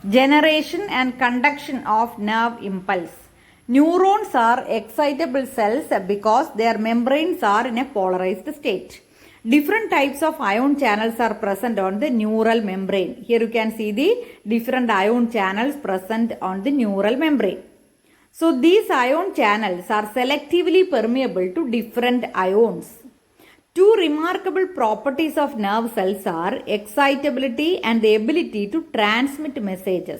Generation and conduction of nerve impulse. Neurons are excitable cells because their membranes are in a polarized state. Different types of ion channels are present on the neural membrane. Here you can see the different ion channels present on the neural membrane. So these ion channels are selectively permeable to different ions. Two remarkable properties of nerve cells are excitability and the ability to transmit messages.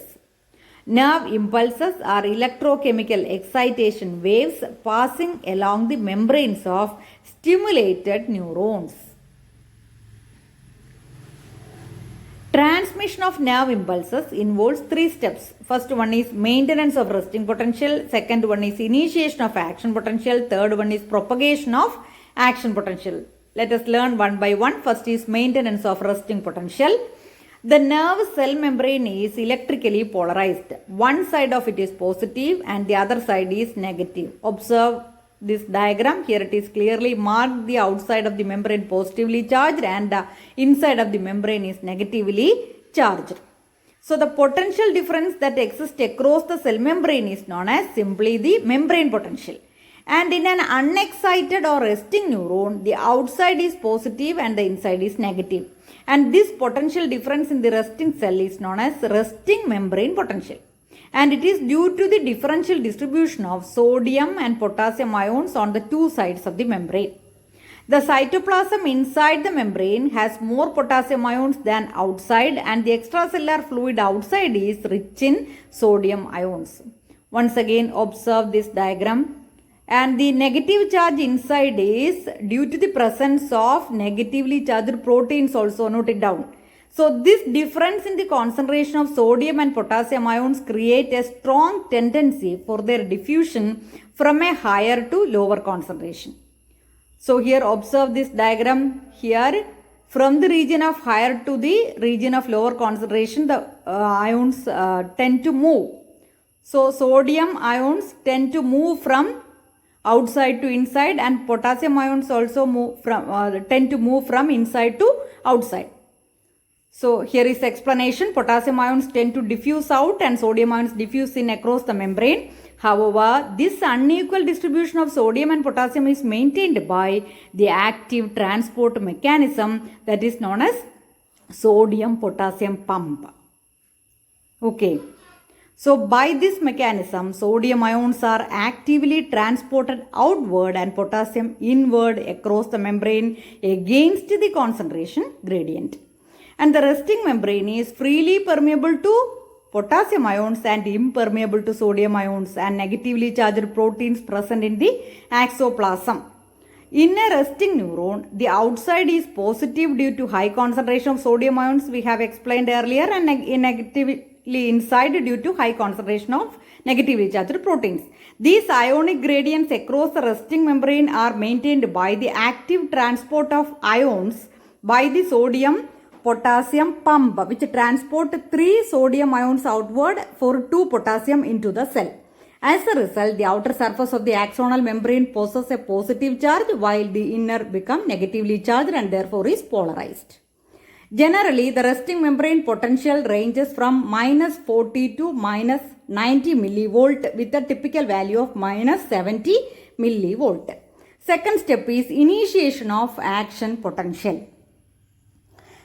Nerve impulses are electrochemical excitation waves passing along the membranes of stimulated neurons. Transmission of nerve impulses involves three steps. First one is maintenance of resting potential, second one is initiation of action potential, third one is propagation of action potential. Let us learn one by one. First is maintenance of resting potential. The nerve cell membrane is electrically polarized. One side of it is positive and the other side is negative. Observe this diagram. Here it is clearly marked the outside of the membrane positively charged and the inside of the membrane is negatively charged. So the potential difference that exists across the cell membrane is known as simply the membrane potential. And in an unexcited or resting neuron, the outside is positive and the inside is negative. And this potential difference in the resting cell is known as resting membrane potential. And it is due to the differential distribution of sodium and potassium ions on the two sides of the membrane. The cytoplasm inside the membrane has more potassium ions than outside, and the extracellular fluid outside is rich in sodium ions. Once again, observe this diagram. And the negative charge inside is due to the presence of negatively charged proteins also. Note it down. So this difference in the concentration of sodium and potassium ions create a strong tendency for their diffusion from a higher to lower concentration. So here observe this diagram here. From the region of higher to the region of lower concentration, the ions tend to move. So sodium ions tend to move from outside to inside, and potassium ions also tend to move from inside to outside. So here is the explanation. Potassium ions tend to diffuse out and sodium ions diffuse in across the membrane. However, this unequal distribution of sodium and potassium is maintained by the active transport mechanism that is known as sodium-potassium pump. Okay. So by this mechanism, sodium ions are actively transported outward and potassium inward across the membrane against the concentration gradient. And the resting membrane is freely permeable to potassium ions and impermeable to sodium ions and negatively charged proteins present in the axoplasm. In a resting neuron, the outside is positive due to high concentration of sodium ions we have explained earlier, and negatively inside due to high concentration of negatively charged proteins. These ionic gradients across the resting membrane are maintained by the active transport of ions by the sodium potassium pump, which transport 3 sodium ions outward for 2 potassium into the cell. As a result, the outer surface of the axonal membrane possesses a positive charge while the inner becomes negatively charged and therefore is polarized. Generally, the resting membrane potential ranges from minus 40 to minus 90 millivolt with a typical value of minus 70 millivolt. Second step is initiation of action potential.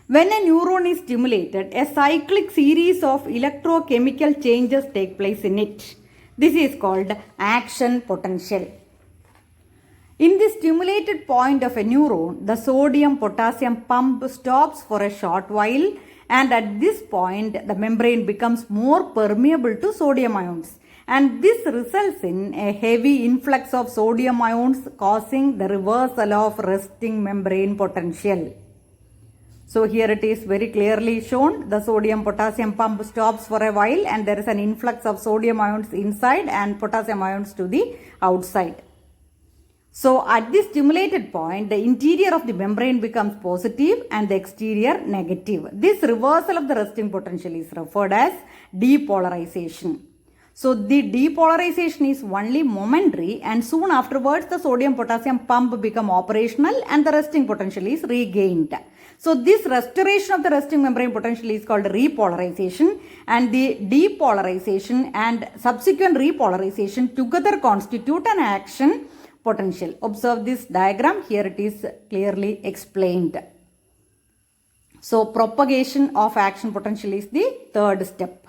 When a neuron is stimulated, a cyclic series of electrochemical changes take place in it. This is called action potential. In the stimulated point of a neuron, the sodium-potassium pump stops for a short while, and at this point, the membrane becomes more permeable to sodium ions. And this results in a heavy influx of sodium ions, causing the reversal of resting membrane potential. So here it is very clearly shown. The sodium-potassium pump stops for a while, and there is an influx of sodium ions inside and potassium ions to the outside. So at this stimulated point, the interior of the membrane becomes positive and the exterior negative. This reversal of the resting potential is referred as depolarization. So the depolarization is only momentary, and soon afterwards the sodium-potassium pump become operational and the resting potential is regained. So this restoration of the resting membrane potential is called repolarization, and the depolarization and subsequent repolarization together constitute an action potential. Observe this diagram. Here it is clearly explained. So propagation of action potential is the third step.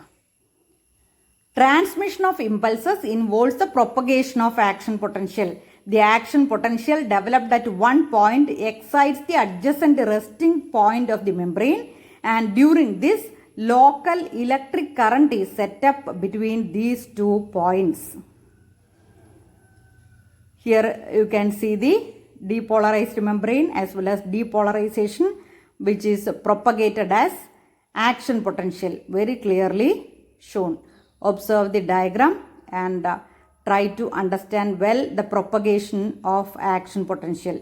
Transmission of impulses involves the propagation of action potential. The action potential developed at one point excites the adjacent resting point of the membrane, and during this, local electric current is set up between these 2 points. Here you can see the depolarized membrane as well as depolarization, which is propagated as action potential, very clearly shown. Observe the diagram and try to understand well the propagation of action potential.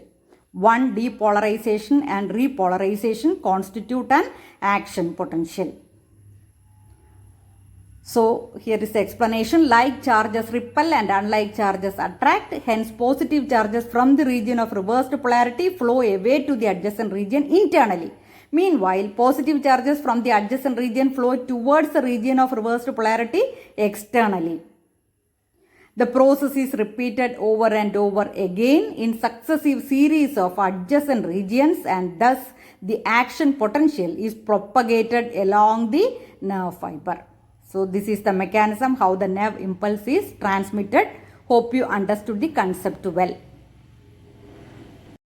One depolarization and repolarization constitute an action potential. So here is the explanation. Like charges repel and unlike charges attract. Hence positive charges from the region of reversed polarity flow away to the adjacent region internally. Meanwhile, positive charges from the adjacent region flow towards the region of reversed polarity externally. The process is repeated over and over again in successive series of adjacent regions, and thus the action potential is propagated along the nerve fiber. So this is the mechanism how the nerve impulse is transmitted. Hope you understood the concept well.